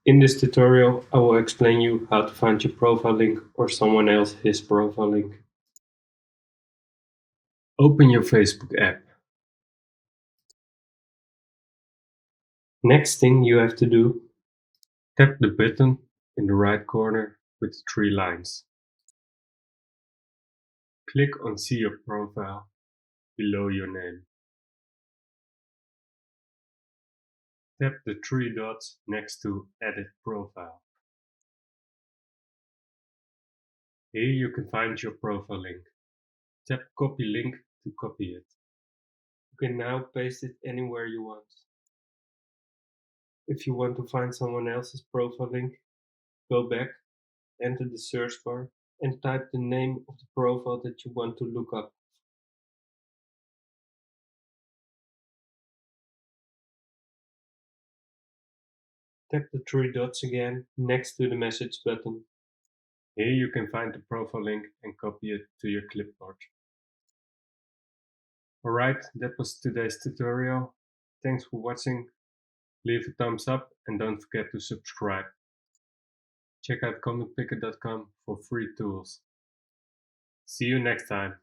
In this tutorial, I will explain you how to find your profile link or someone else's profile link. Open your Facebook app. Next thing you have to do, tap the button in the right corner with the three lines. Click on See Your Profile below your name. Tap the three dots next to Edit Profile. Here you can find your profile link. Tap Copy Link to copy it. You can now paste it anywhere you want. If you want to find someone else's profile link, go back, enter the search bar, and type the name of the profile that you want to look up. Tap the three dots again next to the message button. Here you can find the profile link and copy it to your clipboard. Alright, that was today's tutorial. Thanks for watching. Leave a thumbs up and don't forget to subscribe. Check out commentpicker.com for free tools. See you next time.